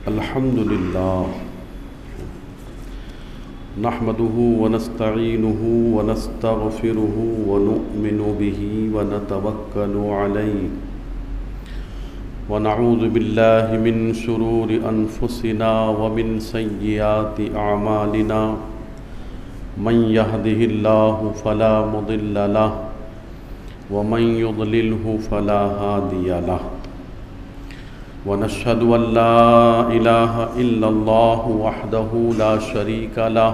الحمد لله نحمده ونستعينه ونستغفره ونؤمن به ونتوكل عليه ونعوذ بالله من شرور أنفسنا ومن سيئات أعمالنا من يهده الله فلا مضل له ومن يضلله فلا هادي له ونشهد أن لا إله إلا الله وحده لا شريك له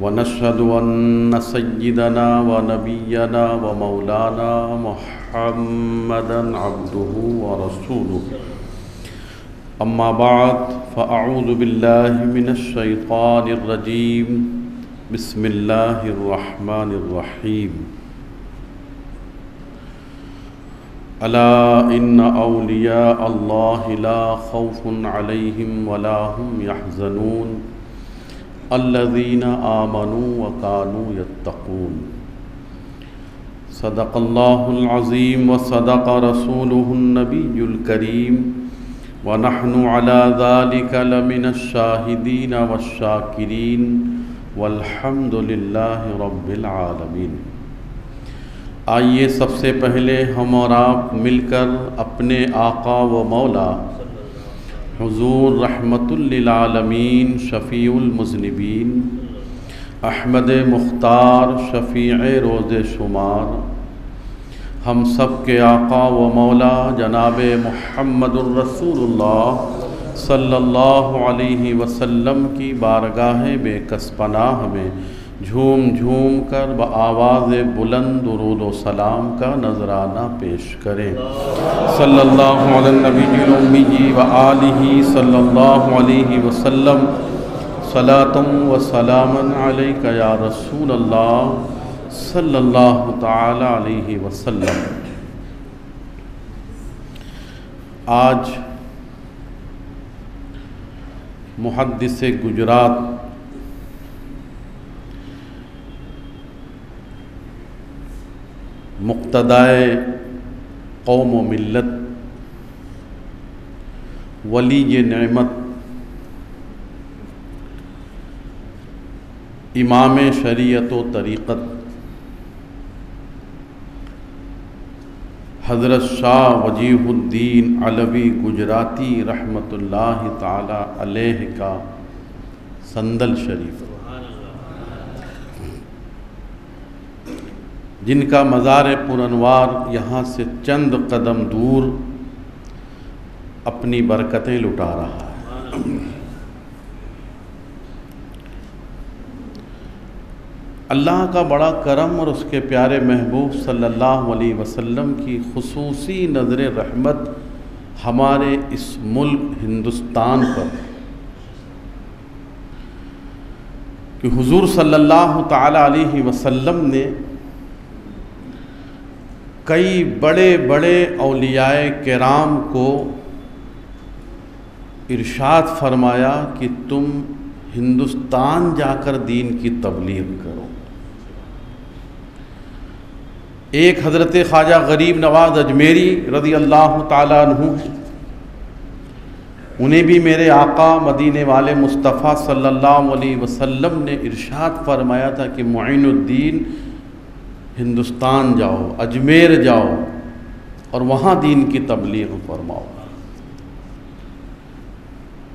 ونشهد أن سيدنا ونبينا ومولانا محمدا عبده ورسوله أما بعد فأعوذ بالله من الشيطان الرجيم بسم الله الرحمن الرحيم ألا إن أولياء الله لا خوف عليهم ولا هم يحزنون الذين آمنوا وكانوا يتقون صدق الله العظيم وصدق رسوله النبي الكريم ونحن على ذلك لمن الشاهدين والشاكرين والحمد لله رب العالمين۔ آئیے سب سے پہلے ہم اور آپ مل کر اپنے آقا و مولا حضور رحمت للعالمین شفیع المذنبین احمد مختار شفیع روز شمار ہم سب کے آقا و مولا جناب محمد الرسول اللہ صلی اللہ علیہ وسلم کی بارگاہ بے کس پناہ میں جھوم جھوم کر بآواز بلند درود و سلام کا نذرانہ پیش کریں۔ صلی اللہ علی النبی الامی و آلہ صلی اللہ علیہ وسلم صلاۃ و سلاما علیک یا رسول اللہ صلی اللہ تعالی علیہ وسلم۔ آج محدث گجرات مقتدائے قوم و ملت ولی نعمت امام شریعت و طریقت حضرت شاہ وجیہ الدین علوی گجراتی رحمۃ اللہ تعالی علیہ کا سندل شریف، جن کا مزار پرانوار یہاں سے چند قدم دور اپنی برکتیں لٹا رہا ہے۔ اللہ کا بڑا کرم اور اس کے پیارے محبوب صلی اللہ علیہ وسلم کی خصوصی نظر رحمت ہمارے اس ملک ہندوستان پر کہ حضور صلی اللہ تعالی علیہ وسلم نے کئی بڑے بڑے اولیاء کرام کو ارشاد فرمایا کہ تم ہندوستان جا کر دین کی تبلیغ کرو۔ ایک حضرت خواجہ غریب نواز اجمیری رضی اللہ تعالیٰ عنہ، انہیں بھی میرے آقا مدینے والے مصطفیٰ صلی اللہ علیہ وسلم نے ارشاد فرمایا تھا کہ معین الدین ہندوستان جاؤ، اجمیر جاؤ اور وہاں دین کی تبلیغ فرماؤ۔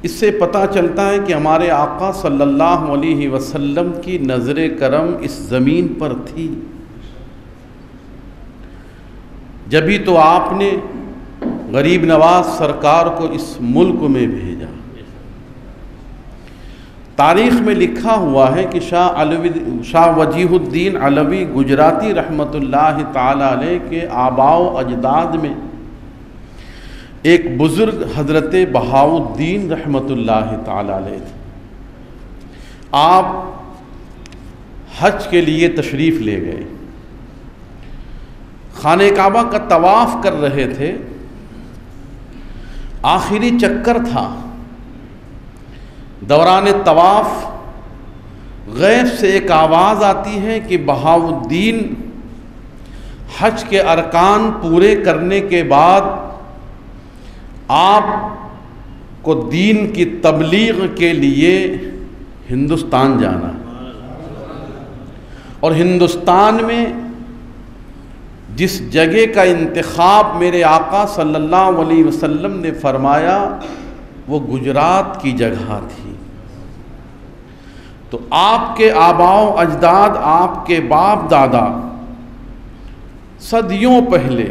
اس سے پتہ چلتا ہے کہ ہمارے آقا صلی اللہ علیہ وسلم کی نظر کرم اس زمین پر تھی، جبھی تو آپ نے غریب نواز سرکار کو اس ملک میں بھیجا۔ تاریخ میں لکھا ہوا ہے کہ شاہ وجیہ الدین علوی گجراتی رحمۃ اللہ تعالی علیہ کے آباء و اجداد میں ایک بزرگ حضرت بہاؤالدین رحمۃ اللہ تعالی علیہ تھے۔ آپ حج کے لیے تشریف لے گئے، خانہ کعبہ کا طواف کر رہے تھے، آخری چکر تھا۔ دوران طواف غیب سے ایک آواز آتی ہے کہ بہاؤالدین حج کے ارکان پورے کرنے کے بعد آپ کو دین کی تبلیغ کے لیے ہندوستان جانا، اور ہندوستان میں جس جگہ کا انتخاب میرے آقا صلی اللہ علیہ وسلم نے فرمایا وہ گجرات کی جگہ تھی۔ تو آپ کے آباء و اجداد، آپ کے باپ دادا صدیوں پہلے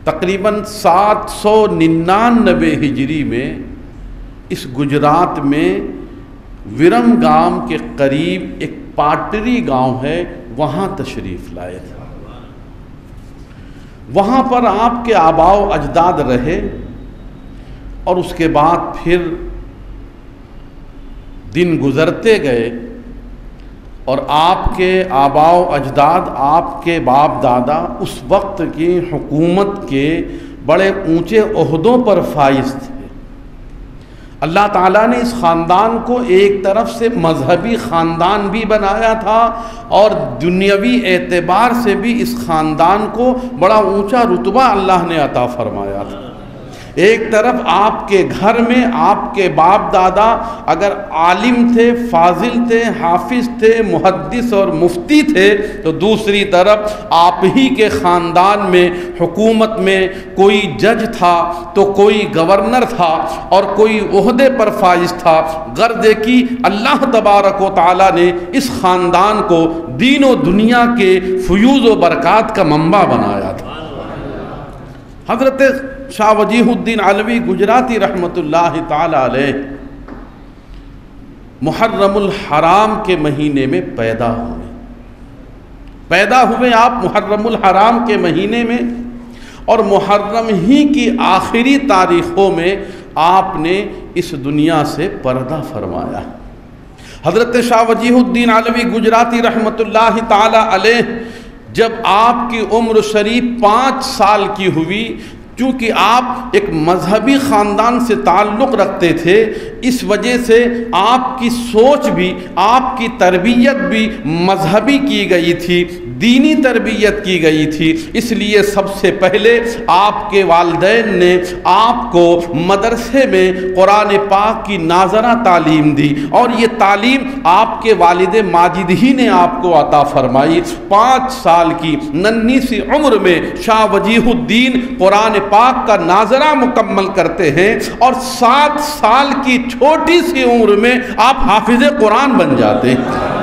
تقریباً 799 ہجری میں اس گجرات میں ورم گام کے قریب ایک پاٹری گاؤں ہے، وہاں تشریف لائے تھے۔ وہاں پر آپ کے آباء و اجداد رہے، اور اس کے بعد پھر دن گزرتے گئے اور آپ کے آباء و اجداد، آپ کے باپ دادا اس وقت کی حکومت کے بڑے اونچے عہدوں پر فائز تھے۔ اللہ تعالیٰ نے اس خاندان کو ایک طرف سے مذہبی خاندان بھی بنایا تھا، اور دنیاوی اعتبار سے بھی اس خاندان کو بڑا اونچا رتبہ اللہ نے عطا فرمایا تھا۔ ایک طرف آپ کے گھر میں آپ کے باپ دادا اگر عالم تھے، فاضل تھے، حافظ تھے، محدث اور مفتی تھے، تو دوسری طرف آپ ہی کے خاندان میں حکومت میں کوئی جج تھا تو کوئی گورنر تھا اور کوئی عہدے پر فائز تھا۔ غرض کی اللہ تبارک و تعالیٰ نے اس خاندان کو دین و دنیا کے فیوز و برکات کا منبع بنایا تھا۔ حضرت شاہ وجیہ الدین علوی گجراتی رحمۃ اللہ تعالی علیہ محرم الحرام کے مہینے میں پیدا ہوئے آپ محرم الحرام کے مہینے میں، اور محرم ہی کی آخری تاریخوں میں آپ نے اس دنیا سے پردہ فرمایا۔ حضرت شاہ وجیہ الدین علوی گجراتی رحمۃ اللہ تعالی علیہ جب آپ کی عمر شریف 5 سال کی ہوئی، چونکہ آپ ایک مذہبی خاندان سے تعلق رکھتے تھے، اس وجہ سے آپ کی سوچ بھی، آپ کی تربیت بھی مذہبی کی گئی تھی، دینی تربیت کی گئی تھی۔ اس لیے سب سے پہلے آپ کے والدین نے آپ کو مدرسے میں قرآن پاک کی ناظرہ تعلیم دی، اور یہ تعلیم آپ کے والد ماجد ہی نے آپ کو عطا فرمائی۔ 5 سال کی ننھی سی عمر میں شاہ وجیہ الدین قرآن پاک کا ناظرہ مکمل کرتے ہیں، اور 7 سال کی چھوٹی سی عمر میں آپ حافظ قرآن بن جاتے ہیں۔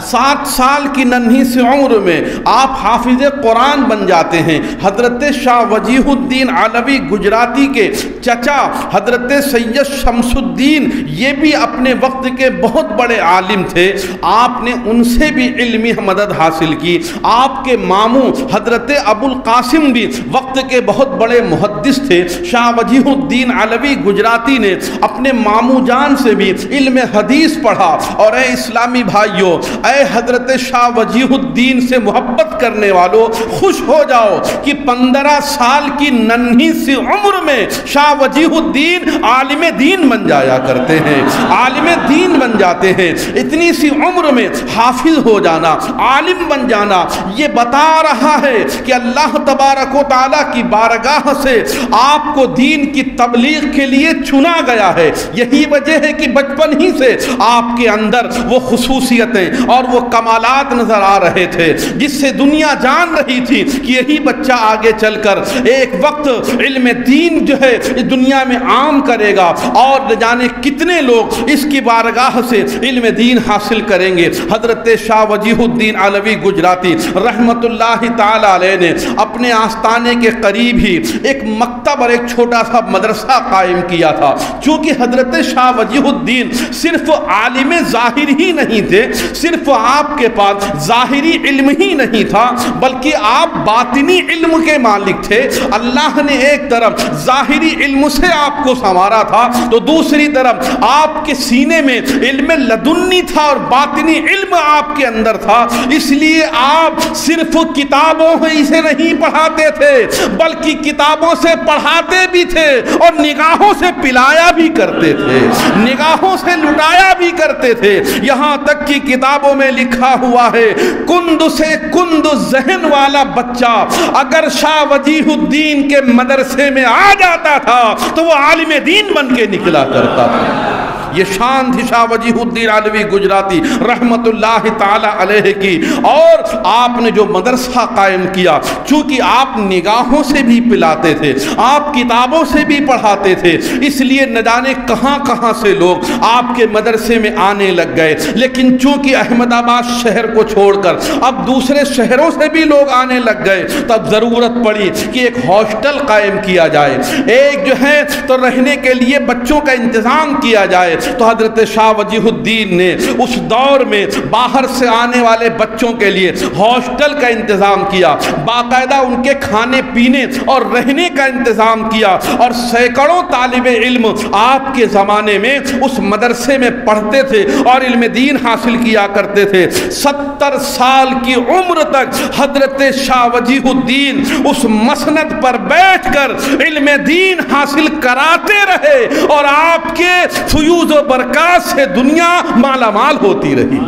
7 سال کی ننھی سی عمر میں آپ حافظ قرآن بن جاتے ہیں۔ حضرت شاہ وجیہ الدین علوی گجراتی کے چچا حضرت سید شمس الدین، یہ بھی اپنے وقت کے بہت بڑے عالم تھے، آپ نے ان سے بھی علمی مدد حاصل کی۔ آپ کے ماموں حضرت ابو القاسم بھی وقت کے بہت بڑے محدث تھے۔ شاہ وجیہ الدین علوی گجراتی نے اپنے ماموں جان سے بھی علم حدیث پڑھا۔ اور اے اسلامی بھائیوں، اے حضرت شاہ وجیہ الدین سے محبت کرنے والوں، خوش ہو جاؤ کہ 15 سال کی ننھی سی عمر میں شاہ وجیہ الدین عالم دین بن جایا کرتے ہیں، عالم دین بن جاتے ہیں۔ اتنی سی عمر میں حافظ ہو جانا، عالم بن جانا، یہ بتا رہا ہے کہ اللہ تبارک و تعالیٰ کی بارگاہ سے آپ کو دین کی تبلیغ کے لیے چنا گیا ہے۔ یہی وجہ ہے کہ بچپن ہی سے آپ کے اندر وہ خصوصیتیں اور وہ کمالات نظر آ رہے تھے جس سے دنیا جان رہی تھی کہ یہی بچہ آگے چل کر ایک وقت علم دین جو ہے اس دنیا میں عام کرے گا، اور نہ جانے کتنے لوگ اس کی بارگاہ سے علم دین حاصل کریں گے۔ حضرت شاہ وجیہ الدین علوی گجراتی رحمت اللہ تعالی علیہ نے اپنے آستانے کے قریب ہی ایک مکتب اور ایک چھوٹا سا مدرسہ قائم کیا تھا۔ چونکہ حضرت شاہ وجیہ الدین صرف عالم ظاہر ہی نہیں تھے، صرف آپ کے پاس ظاہری علم ہی نہیں تھا، بلکہ آپ باطنی علم کے مالک تھے۔ اللہ نے ایک طرف ظاہری علم سے آپ کو سنوارا تھا، تو دوسری طرف آپ کے سینے میں علم لدنی تھا اور باطنی علم آپ کے اندر تھا۔ اس لیے آپ صرف کتابوں سے نہیں پڑھاتے تھے، بلکہ کتابوں سے پڑھاتے بھی تھے اور نگاہوں سے پلایا بھی کرتے تھے، نگاہوں سے لٹایا بھی کرتے تھے۔ یہاں تک کہ کتابوں میں لکھا ہوا ہے کند سے کند ذہن والا بچہ اگر شاہ وجیہ الدین کے مدرسے میں آ جاتا تھا تو وہ عالم دین بن کے نکلا کرتا تھا۔ یہ شان تھی شاہ وجیہ الدین علوی گجراتی رحمت اللہ تعالی علیہ کی۔ اور آپ نے جو مدرسہ قائم کیا، چونکہ آپ نگاہوں سے بھی پلاتے تھے، آپ کتابوں سے بھی پڑھاتے تھے، اس لیے نہ جانے کہاں کہاں سے لوگ آپ کے مدرسے میں آنے لگ گئے۔ لیکن چونکہ احمد آباد شہر کو چھوڑ کر اب دوسرے شہروں سے بھی لوگ آنے لگ گئے، تب ضرورت پڑی کہ ایک ہاسٹل قائم کیا جائے، ایک جو ہے تو رہنے کے لیے بچوں کا انتظام کیا جائے۔ تو حضرت شاہ وجیہ الدین نے اس دور میں باہر سے آنے والے بچوں کے لیے ہاسٹل کا انتظام کیا، باقاعدہ ان کے کھانے پینے اور رہنے کا انتظام کیا، اور سینکڑوں طالب علم آپ کے زمانے میں اس مدرسے میں پڑھتے تھے اور علم دین حاصل کیا کرتے تھے۔ 70 سال کی عمر تک حضرت شاہ وجیہ الدین اس مسند پر بیٹھ کر علم دین حاصل کراتے رہے، اور آپ کے فیوز و برکات سے دنیا مالا مال ہوتی رہی۔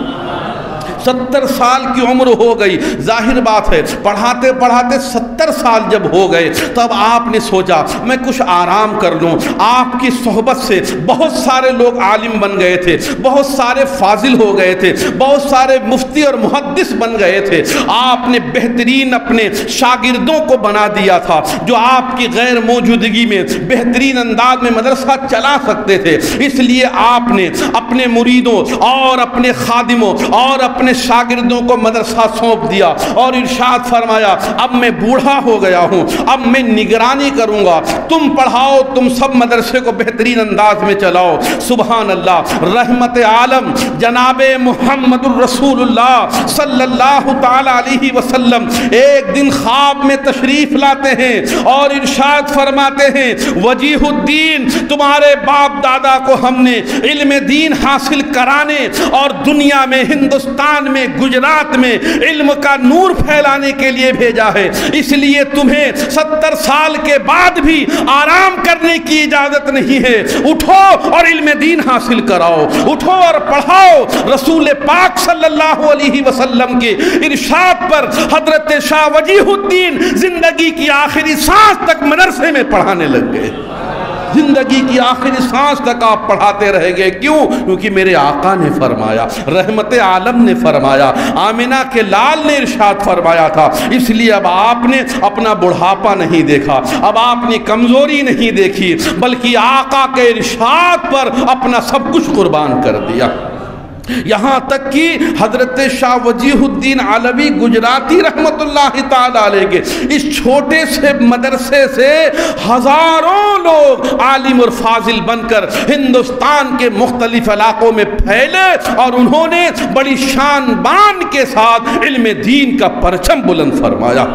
70 سال کی عمر ہو گئی، ظاہر بات ہے پڑھاتے پڑھاتے 70 سال جب ہو گئے تب آپ نے سوچا میں کچھ آرام کر لوں۔ آپ کی صحبت سے بہت سارے لوگ عالم بن گئے تھے، بہت سارے فاضل ہو گئے تھے، بہت سارے مفتی اور محدث بن گئے تھے۔ آپ نے بہترین اپنے شاگردوں کو بنا دیا تھا جو آپ کی غیر موجودگی میں بہترین انداز میں مدرسہ چلا سکتے تھے۔ اس لیے آپ نے اپنے مریدوں اور اپنے خادموں اور اپنے شاگردوں کو مدرسہ سونپ دیا اور ارشاد فرمایا اب میں بوڑھا ہو گیا ہوں، اب میں نگرانی کروں گا، تم پڑھاؤ، تم سب مدرسے کو بہترین انداز میں چلاؤ۔ سبحان اللہ۔ رحمت عالم جناب محمد الرسول اللہ صلی اللہ تعالی علیہ وسلم ایک دن خواب میں تشریف لاتے ہیں اور ارشاد فرماتے ہیں وجیہ الدین تمہارے باپ دادا کو ہم نے علم دین حاصل کرانے اور دنیا میں ہندوستان میں گجرات میں علم کا نور پھیلانے کے لیے بھیجا ہے، اس لیے تمہیں 70 سال کے بعد بھی آرام کرنے کی اجازت نہیں ہے۔ اٹھو اور علم دین حاصل کراؤ، اٹھو اور پڑھاؤ۔ رسول پاک صلی اللہ علیہ وسلم کے ارشاد پر حضرت شاہ وجیہ الدین زندگی کی آخری سانس تک مدرسے میں پڑھانے لگ گئے۔ زندگی کی آخری سانس تک آپ پڑھاتے رہ گئے۔ کیوں؟ کیونکہ میرے آقا نے فرمایا، رحمت عالم نے فرمایا، آمنہ کے لال نے ارشاد فرمایا تھا۔ اس لیے اب آپ نے اپنا بڑھاپا نہیں دیکھا، اب آپ نے کمزوری نہیں دیکھی، بلکہ آقا کے ارشاد پر اپنا سب کچھ قربان کر دیا۔ یہاں تک کہ حضرت شاہ وجیہ الدین علوی گجراتی رحمت اللہ تعالی علیہ کے اس چھوٹے سے مدرسے سے ہزاروں لوگ عالم اور فاضل بن کر ہندوستان کے مختلف علاقوں میں پھیلے، اور انہوں نے بڑی شان بان کے ساتھ علم دین کا پرچم بلند فرمایا۔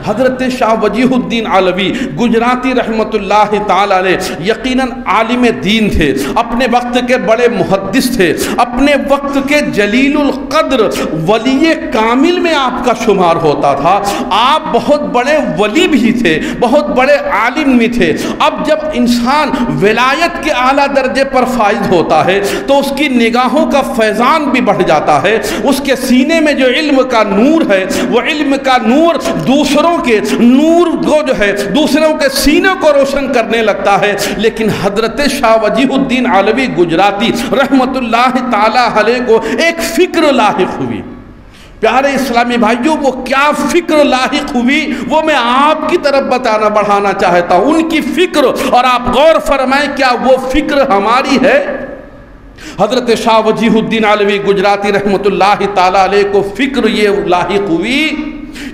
حضرت شاہ وجیہ الدین علوی گجراتی رحمت اللہ تعالی علیہ یقیناً عالم دین تھے، اپنے وقت کے بڑے محدث تھے، اپنے وقت کے جلیل القدر ولی کامل میں آپ کا شمار ہوتا تھا۔ آپ بہت بڑے ولی بھی تھے، بہت بڑے عالم بھی تھے۔ اب جب انسان ولایت کے اعلیٰ درجے پر فائز ہوتا ہے تو اس کی نگاہوں کا فیضان بھی بڑھ جاتا ہے، اس کے سینے میں جو علم کا نور ہے وہ علم کا نور دوسروں کے نور کو جو ہے دوسروں کے سینوں کو روشن کرنے لگتا ہے۔ لیکن حضرت شاہ وجیہ الدین علوی گجراتی رحمت اللہ تعالی علیہ کو ایک فکر لاحق ہوئی۔ پیارے اسلامی بھائیوں، وہ کیا فکر لاحق ہوئی وہ میں آپ کی طرف بڑھانا چاہتا ہوں، ان کی فکر، اور آپ غور فرمائیں کیا وہ فکر ہماری ہے؟ حضرت شاہ وجیہ الدین علوی گجراتی رحمت اللہ تعالی علیہ کو فکر یہ لاحق ہوئی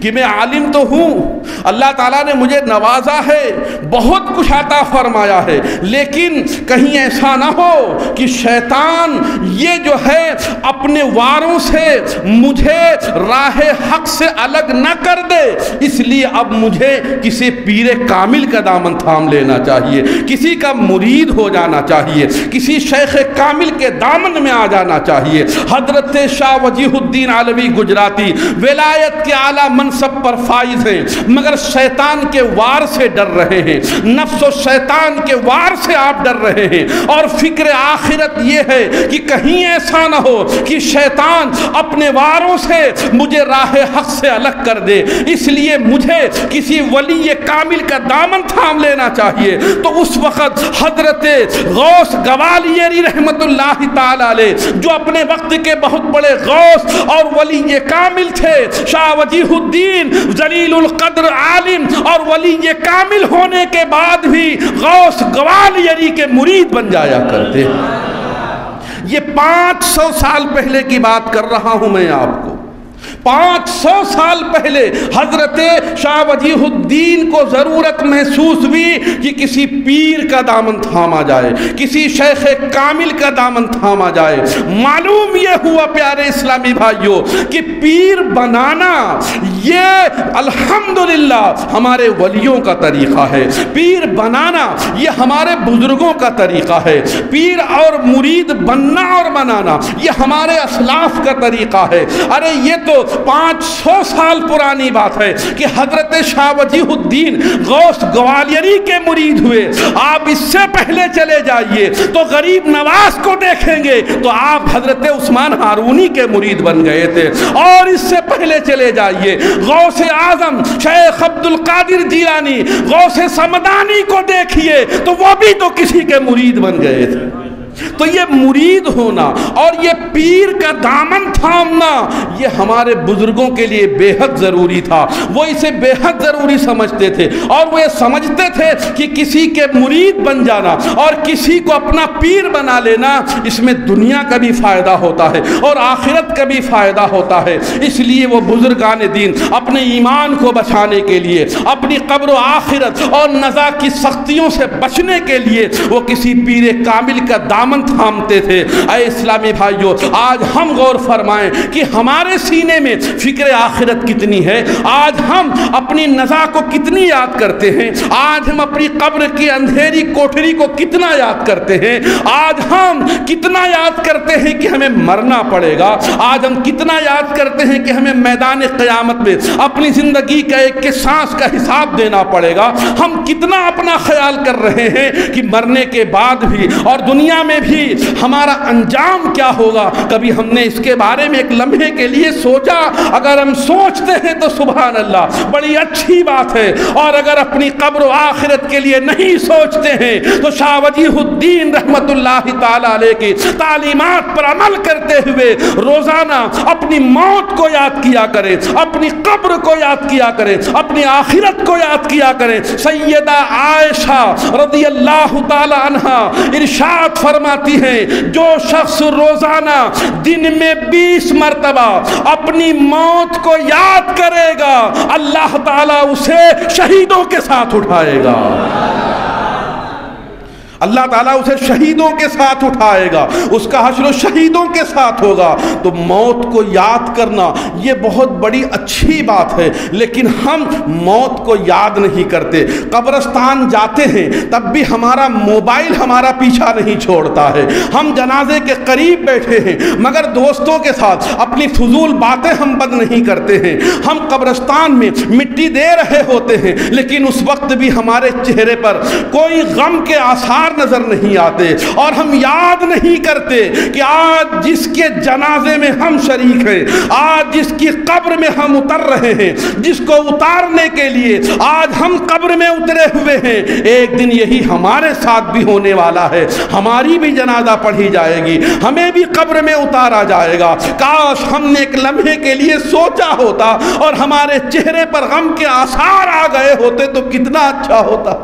کہ میں عالم تو ہوں، اللہ تعالیٰ نے مجھے نوازا ہے، بہت کچھ عطا فرمایا ہے، لیکن کہیں ایسا نہ ہو کہ شیطان یہ جو ہے اپنے واروں سے مجھے راہ حق سے الگ نہ کر دے، اس لیے اب مجھے کسی پیر کامل کا دامن تھام لینا چاہیے، کسی کا مرید ہو جانا چاہیے، کسی شیخ کامل کے دامن میں آ جانا چاہیے۔ حضرت شاہ وجیہ الدین علوی گجراتی ولایت کے اعلیٰ منصب پر فائز ہیں مگر شیطان کے وار سے ڈر رہے ہیں، نفس و شیطان کے وار سے آپ ڈر رہے ہیں، اور فکر آخرت یہ ہے کہ کہیں ایسا نہ ہو کہ شیطان اپنے واروں سے مجھے راہ حق سے الگ کر دے، اس لیے مجھے کسی ولی کامل کا دامن تھام لینا چاہیے۔ تو اس وقت حضرت غوث گوالیری رحمت اللہ تعالی علیہ، جو اپنے وقت کے بہت بڑے غوث اور ولی کامل تھے، شاہ وجیہ الدین جلیل القدر عالم اور ولی کامل ہونے کے بعد بھی غوث گوالیری کے مرید بن جایا کرتے۔ یہ 500 سال پہلے کی بات کر رہا ہوں میں آپ کو۔ 500 سال پہلے حضرت شاہ وجیہ الدین کو ضرورت محسوس ہوئی کہ کسی پیر کا دامن تھاما جائے، کسی شیخ کامل کا دامن تھاما جائے۔ معلوم یہ ہوا پیارے اسلامی بھائیوں کہ پیر بنانا یہ الحمدللہ ہمارے ولیوں کا طریقہ ہے، پیر بنانا یہ ہمارے بزرگوں کا طریقہ ہے، پیر اور مرید بننا اور بنانا یہ ہمارے اسلاف کا طریقہ ہے۔ ارے یہ تو 500 سال پرانی بات ہے کہ حضرت شاہ وجیہ الدین غوث گوالیری کے مرید ہوئے۔ آپ اس سے پہلے چلے جائیے تو غریب نواز کو دیکھیں گے تو آپ حضرت عثمان ہارونی کے مرید بن گئے تھے، اور اس سے پہلے چلے جائیے غوث اعظم شیخ عبد القادر جیلانی، غوث سمدانی کو دیکھیے تو وہ بھی تو کسی کے مرید بن گئے تھے۔ تو یہ مرید ہونا اور یہ پیر کا دامن تھامنا یہ ہمارے بزرگوں کے لیے بے حد ضروری تھا، وہ اسے بے حد ضروری سمجھتے تھے، اور وہ یہ سمجھتے تھے کہ کسی کے مرید بن جانا اور کسی کو اپنا پیر بنا لینا اس میں دنیا کا بھی فائدہ ہوتا ہے اور آخرت کا بھی فائدہ ہوتا ہے۔ اس لیے وہ بزرگان دین اپنے ایمان کو بچانے کے لیے، اپنی قبر و آخرت اور نزا کی سختیوں سے بچنے کے لیے وہ کسی پیر کامل کا دامن تھامتے تھے۔ اے اسلامی بھائیوں، آج ہم غور فرمائیں کہ ہمارے سینے میں فکر آخرت کتنی ہے، آج ہم اپنی نزا کو کتنی یاد کرتے ہیں، آج ہم اپنی قبر کی اندھیری کوٹھری کو کتنا یاد کرتے ہیں، آج ہم کتنا یاد کرتے ہیں کہ ہمیں مرنا پڑے گا، آج ہم کتنا یاد کرتے ہیں کہ ہمیں میدان قیامت میں اپنی زندگی کا ایک ایک سانس کا حساب دینا پڑے گا، ہم کتنا اپنا خیال کر رہے ہیں کہ مرنے کے بعد بھی اور دنیا میں بھی ہمارا انجام کیا ہوگا۔ کبھی ہم نے اس کے بارے میں ایک لمحے کے لیے سوچا؟ اگر ہم سوچتے ہیں تو سبحان اللہ بڑی اچھی بات ہے، اور اگر اپنی قبر و آخرت کے لیے نہیں سوچتے ہیں تو شاہ وجیہ الدین رحمت اللہ تعالی علیہ کی تعلیمات پر عمل کرتے ہوئے روزانہ اپنی موت کو یاد کیا کریں، اپنی قبر کو یاد کیا کریں، اپنی آخرت کو یاد کیا کریں۔ سیدہ عائشہ رضی اللہ تعالی عنہا ارشاد فرماتی ہیں، جو شخص روزانہ دن میں 20 مرتبہ اپنی موت کو یاد کرے گا اللہ تعالیٰ اسے شہیدوں کے ساتھ اٹھائے گا، اللہ تعالیٰ اسے شہیدوں کے ساتھ اٹھائے گا، اس کا حشر و شہیدوں کے ساتھ ہوگا۔ تو موت کو یاد کرنا یہ بہت بڑی اچھی بات ہے، لیکن ہم موت کو یاد نہیں کرتے۔ قبرستان جاتے ہیں تب بھی ہمارا موبائل ہمارا پیچھا نہیں چھوڑتا ہے، ہم جنازے کے قریب بیٹھے ہیں مگر دوستوں کے ساتھ اپنی فضول باتیں ہم بند نہیں کرتے ہیں، ہم قبرستان میں مٹی دے رہے ہوتے ہیں لیکن اس وقت بھی ہمارے چہرے پر کوئی غم کے آثار نظر نہیں آتے، اور ہم یاد نہیں کرتے کہ آج جس کے جنازے میں ہم شریک ہیں، آج جس کی قبر میں ہم اتر رہے ہیں، جس کو اتارنے کے لیے آج ہم قبر میں اترے ہوئے ہیں، ایک دن یہی ہمارے ساتھ بھی ہونے والا ہے، ہماری بھی جنازہ پڑھی جائے گی، ہمیں بھی قبر میں اتارا جائے گا۔ کاش ہم نے ایک لمحے کے لیے سوچا ہوتا اور ہمارے چہرے پر غم کے آثار آ گئے ہوتے تو کتنا اچھا ہوتا۔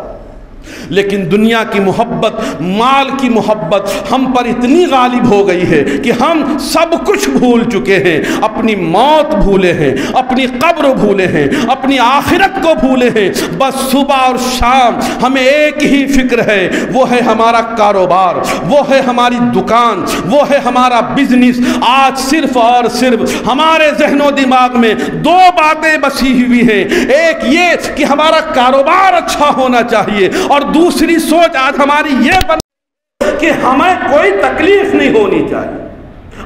لیکن دنیا کی محبت، مال کی محبت ہم پر اتنی غالب ہو گئی ہے کہ ہم سب کچھ بھول چکے ہیں، اپنی موت بھولے ہیں، اپنی قبر بھولے ہیں، اپنی آخرت کو بھولے ہیں۔ بس صبح اور شام ہمیں ایک ہی فکر ہے، وہ ہے ہمارا کاروبار، وہ ہے ہماری دکان، وہ ہے ہمارا بزنس۔ آج صرف اور صرف ہمارے ذہن و دماغ میں دو باتیں بسی ہوئی ہیں، ایک یہ کہ ہمارا کاروبار اچھا ہونا چاہیے، اور دوسری سوچ آج ہماری یہ بن کہ ہمیں کوئی تکلیف نہیں ہونی چاہیے۔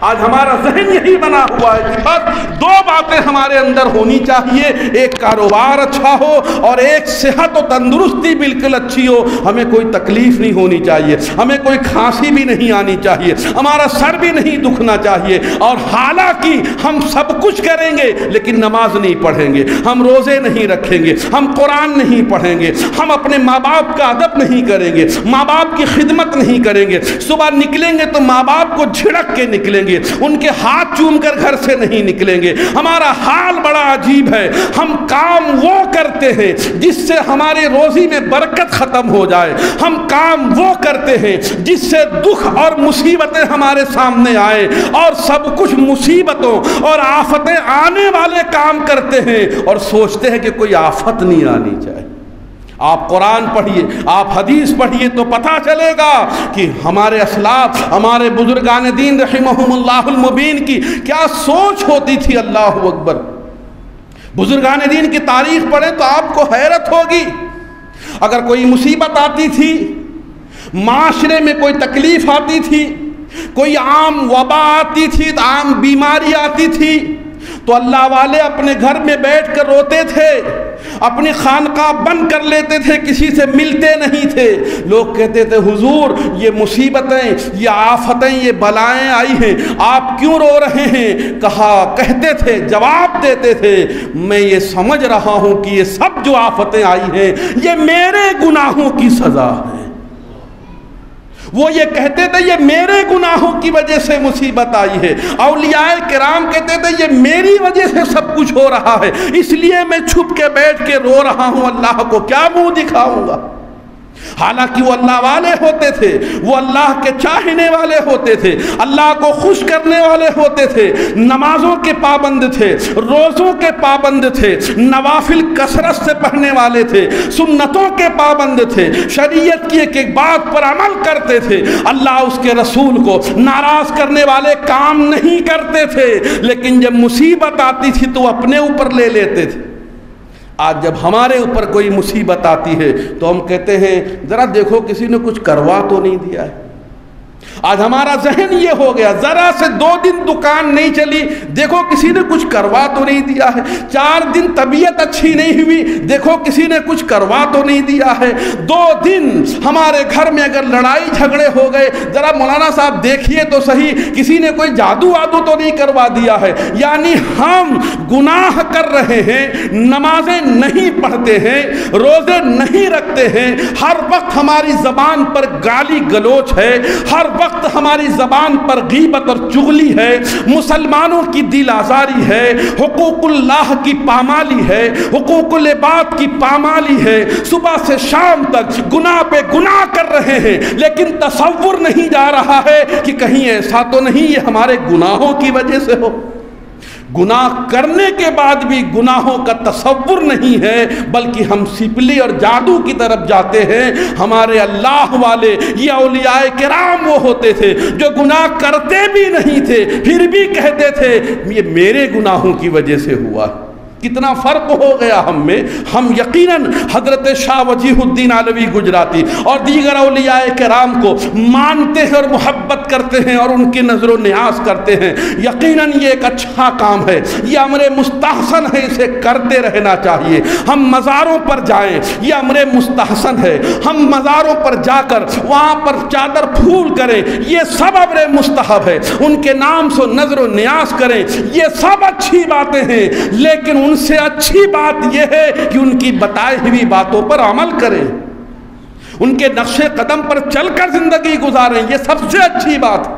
آج ہمارا ذہن یہی بنا ہوا ہے کہ بس دو باتیں ہمارے اندر ہونی چاہیے، ایک کاروبار اچھا ہو اور ایک صحت و تندرستی بالکل اچھی ہو. ہمیں کوئی تکلیف نہیں ہونی چاہیے، ہمیں کوئی کھانسی بھی نہیں آنی چاہیے، ہمارا سر بھی نہیں دکھنا چاہیے. اور حالانکہ ہم سب کچھ کریں گے لیکن نماز نہیں پڑھیں گے، ہم روزے نہیں رکھیں گے، ہم قرآن نہیں پڑھیں گے، ہم اپنے ماں باپ کا ادب نہیں کریں گے، ماں باپ کی خدمت نہیں کریں گے. صبح نکلیں گے تو ماں باپ کو جھڑک کے نکلیں گے، ان کے ہاتھ چوم کر گھر سے نہیں نکلیں گے. ہمارا حال بڑا عجیب ہے. ہم کام وہ کرتے ہیں جس سے ہماری روزی میں برکت ختم ہو جائے، ہم کام وہ کرتے ہیں جس سے دکھ اور مصیبتیں ہمارے سامنے آئے، اور سب کچھ مصیبتوں اور آفتیں آنے والے کام کرتے ہیں اور سوچتے ہیں کہ کوئی آفت نہیں آنی چاہیے. آپ قرآن پڑھیے، آپ حدیث پڑھیے تو پتہ چلے گا کہ ہمارے اسلاف، ہمارے بزرگان دین رحمہم اللہ المبین کی کیا سوچ ہوتی تھی. اللہ اکبر. بزرگان دین کی تاریخ پڑھیں تو آپ کو حیرت ہوگی. اگر کوئی مصیبت آتی تھی، معاشرے میں کوئی تکلیف آتی تھی، کوئی عام وبا آتی تھی، عام بیماری آتی تھی، تو اللہ والے اپنے گھر میں بیٹھ کر روتے تھے، اپنی خانقاہ بند کر لیتے تھے، کسی سے ملتے نہیں تھے. لوگ کہتے تھے حضور یہ مصیبتیں، یہ آفتیں، یہ بلائیں آئی ہیں، آپ کیوں رو رہے ہیں؟ کہتے تھے، جواب دیتے تھے، میں یہ سمجھ رہا ہوں کہ یہ سب جو آفتیں آئی ہیں یہ میرے گناہوں کی سزا ہے. وہ یہ کہتے تھے یہ میرے گناہوں کی وجہ سے مصیبت آئی ہے. اولیاء کرام کہتے تھے یہ میری وجہ سے سب کچھ ہو رہا ہے، اس لیے میں چھپ کے بیٹھ کے رو رہا ہوں، اللہ کو کیا منہ دکھاؤں گا. حالانکہ وہ اللہ والے ہوتے تھے، وہ اللہ کے چاہنے والے ہوتے تھے، اللہ کو خوش کرنے والے ہوتے تھے، نمازوں کے پابند تھے، روزوں کے پابند تھے، نوافل کثرت سے پڑھنے والے تھے، سنتوں کے پابند تھے، شریعت کی ایک ایک بات پر عمل کرتے تھے. اللہ اس کے رسول کو ناراض کرنے والے کام نہیں کرتے تھے، لیکن جب مصیبت آتی تھی تو اپنے اوپر لے لیتے تھے. آج جب ہمارے اوپر کوئی مصیبت آتی ہے تو ہم کہتے ہیں ذرا دیکھو کسی نے کچھ کروا تو نہیں دیا ہے. آج ہمارا ذہن یہ ہو گیا، ذرا سے 2 دن دکان نہیں چلی، دیکھو کسی نے کچھ کروا تو نہیں دیا ہے. 4 دن طبیعت اچھی نہیں ہوئی، دیکھو کسی نے کچھ کروا تو نہیں دیا ہے. 2 دن ہمارے گھر میں اگر لڑائی جھگڑے ہو گئے، ذرا مولانا صاحب دیکھیے تو صحیح، کسی نے کوئی جادو وادو تو نہیں کروا دیا ہے. یعنی ہم گناہ کر رہے ہیں، نمازیں نہیں پڑھتے ہیں، روزے نہیں رکھتے ہیں، ہر وقت ہماری زبان پر گالی گلوچ ہے، ہر وقت ہماری زبان پر غیبت اور چغلی ہے، مسلمانوں کی دل آزاری ہے، حقوق اللہ کی پامالی ہے، حقوق العباد کی پامالی ہے. صبح سے شام تک گناہ پہ گناہ کر رہے ہیں، لیکن تصور نہیں جا رہا ہے کہ کہیں ایسا تو نہیں یہ ہمارے گناہوں کی وجہ سے ہو. گناہ کرنے کے بعد بھی گناہوں کا تصور نہیں ہے، بلکہ ہم سپلی اور جادو کی طرف جاتے ہیں. ہمارے اللہ والے یہ اولیاء کرام وہ ہوتے تھے جو گناہ کرتے بھی نہیں تھے، پھر بھی کہتے تھے یہ میرے گناہوں کی وجہ سے ہوا. کتنا فرق ہو گیا ہم میں. ہم یقیناً حضرت شاہ وجیہ الدین علوی گجراتی اور دیگر اولیاء کرام کو مانتے ہیں اور محبت کرتے ہیں اور ان کی نظر و نیاز کرتے ہیں. یقیناً یہ ایک اچھا کام ہے، یہ امر مستحسن ہے، اسے کرتے رہنا چاہیے. ہم مزاروں پر جائیں، یہ امر مستحسن ہے. ہم مزاروں پر جا کر وہاں پر چادر پھول کریں، یہ سب امر مستحب ہے. ان کے نام سے نظر و نیاز کریں، یہ سب اچھی باتیں ہیں. لیکن ان سے اچھی بات یہ ہے کہ ان کی بتائی ہوئی باتوں پر عمل کریں، ان کے نقش قدم پر چل کر زندگی گزاریں. یہ سب سے اچھی بات ہے.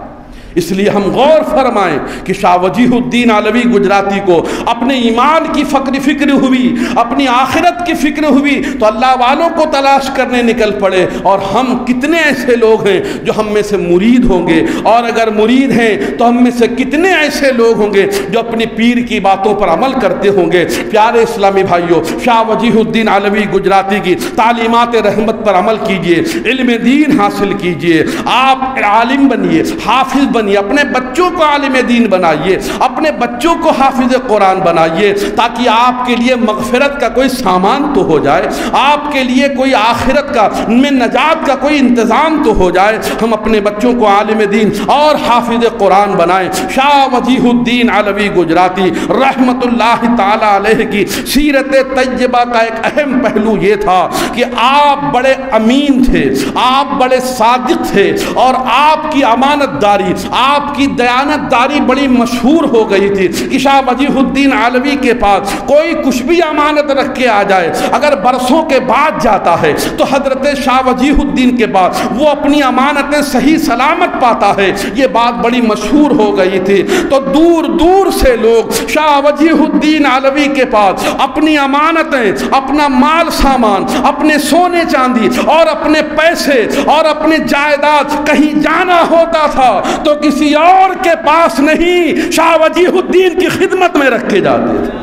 اس لیے ہم غور فرمائیں کہ شاہ وجیہ الدین علوی گجراتی کو اپنے ایمان کی فکر ہوئی، اپنی آخرت کی فکر ہوئی تو اللہ والوں کو تلاش کرنے نکل پڑے. اور ہم کتنے ایسے لوگ ہیں جو ہم میں سے مرید ہوں گے، اور اگر مرید ہیں تو ہم میں سے کتنے ایسے لوگ ہوں گے جو اپنی پیر کی باتوں پر عمل کرتے ہوں گے. پیارے اسلامی بھائیوں، شاہ وجیہ الدین علوی گجراتی کی تعلیمات رحمت پر عمل کیجئے، علم دین حاصل کیجئے، آپ عالم بنیے، حافظ بنیے، اپنے بچوں کو عالم دین بنائیے، اپنے بچوں کو حافظ قرآن بنائیے، تاکہ آپ کے لیے مغفرت کا کوئی سامان تو ہو جائے، آپ کے لیے کوئی آخرت کا میں نجات کا کوئی انتظام تو ہو جائے۔ ہم اپنے بچوں کو عالم دین اور حافظ قرآن بنائیں۔ شاہ وجیہ الدین علوی گجراتی رحمت اللہ تعالی علیہ کی سیرت طیبہ کا ایک اہم پہلو یہ تھا کہ آپ بڑے امین تھے، آپ بڑے صادق تھے، اور آپ کی امانت داری، آپ کی دیانت داری بڑی مشہور ہو گئی تھی کہ شاہ وجیہ الدین علوی کے پاس کوئی کچھ بھی امانت رکھ کے آ جائے، اگر برسوں کے بعد جاتا ہے تو حضرت شاہ وجیہ الدین کے بعد وہ اپنی امانتیں صحیح سلامت پاتا ہے۔ یہ بات بڑی مشہور ہو گئی تھی، تو دور دور سے لوگ شاہ وجیہ الدین علوی کے پاس اپنی امانتیں، اپنا مال سامان، اپنے سونے چاندی اور اپنے پیسے اور اپنے جائیداد کہیں جانا ہوتا تھا تو کسی اور کے پاس نہیں، شاہ وجیہ الدین کی خدمت میں رکھ کے جاتے تھے،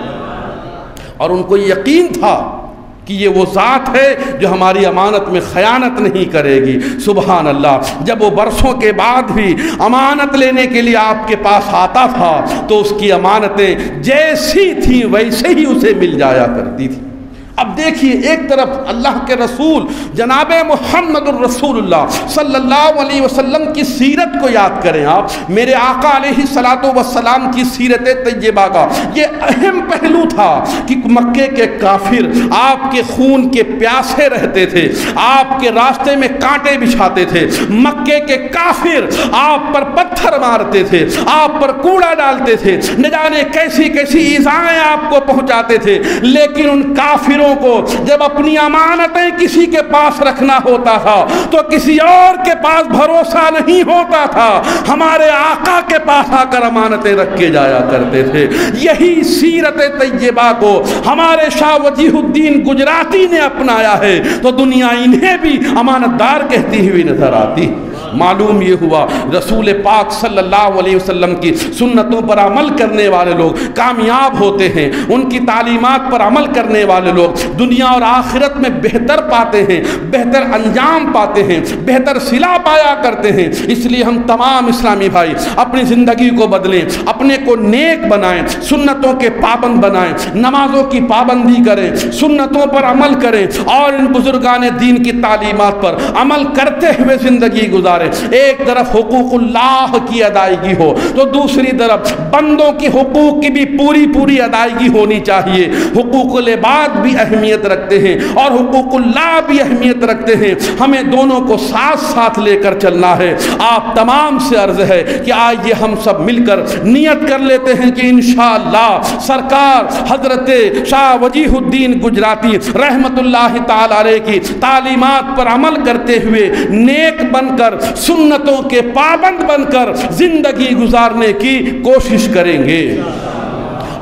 اور ان کو یقین تھا کہ یہ وہ ذات ہے جو ہماری امانت میں خیانت نہیں کرے گی۔ سبحان اللہ، جب وہ برسوں کے بعد بھی امانت لینے کے لیے آپ کے پاس آتا تھا تو اس کی امانتیں جیسی تھیں ویسے ہی اسے مل جایا کرتی تھی۔ اب دیکھیے، ایک طرف اللہ کے رسول جناب محمد الرسول اللہ صلی اللہ علیہ وسلم کی سیرت کو یاد کریں، آپ میرے آقا علیہ الصلوۃ والسلام کی سیرت طیبہ کا یہ اہم پہلو تھا کہ مکے کے کافر آپ کے خون کے پیاسے رہتے تھے، آپ کے راستے میں کانٹے بچھاتے تھے، مکے کے کافر آپ پر پتھر مارتے تھے، آپ پر کوڑا ڈالتے تھے، نہ جانے کیسی کیسی ایذائیں آپ کو پہنچاتے تھے، لیکن ان کافروں کو جب اپنی امانتیں کسی کے پاس رکھنا ہوتا تھا تو کسی اور کے پاس بھروسہ نہیں ہوتا تھا، ہمارے آقا کے پاس آ کر امانتیں رکھ کے جایا کرتے تھے۔ یہی سیرت طیبہ کو ہمارے شاہ وجیہ الدین گجراتی نے اپنایا ہے تو دنیا انہیں بھی امانت دار کہتی ہوئی نظر آتی۔ معلوم یہ ہوا رسول پاک صلی اللہ علیہ وسلم کی سنتوں پر عمل کرنے والے لوگ کامیاب ہوتے ہیں، ان کی تعلیمات پر عمل کرنے والے لوگ دنیا اور آخرت میں بہتر پاتے ہیں، بہتر انجام پاتے ہیں، بہتر صلہ پایا کرتے ہیں۔ اس لیے ہم تمام اسلامی بھائی اپنی زندگی کو بدلیں، اپنے کو نیک بنائیں، سنتوں کے پابند بنائیں، نمازوں کی پابندی کریں، سنتوں پر عمل کریں، اور ان بزرگان دین کی تعلیمات پر عمل کرتے ہوئے زندگی گزاریں۔ ایک طرف حقوق اللہ کی ادائیگی ہو تو دوسری طرف بندوں کی حقوق کی بھی پوری ادائیگی ہونی چاہیے۔ حقوق العباد بھی اہمیت رکھتے ہیں اور حقوق اللہ بھی اہمیت رکھتے ہیں، ہمیں دونوں کو ساتھ ساتھ لے کر چلنا ہے۔ آپ تمام سے عرض ہے کہ آئیے ہم سب مل کر نیت کر لیتے ہیں کہ انشاءاللہ سرکار حضرت شاہ وجیہ الدین گجراتی رحمت اللہ تعالی علیہ کی تعلیمات پر عمل کرتے ہوئے نیک بن کر، سنتوں کے پابند بن کر زندگی گزارنے کی کوشش کریں گے۔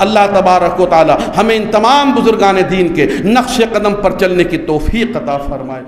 اللہ تبارک و تعالی ہمیں ان تمام بزرگان دین کے نقش قدم پر چلنے کی توفیق عطا فرمائے۔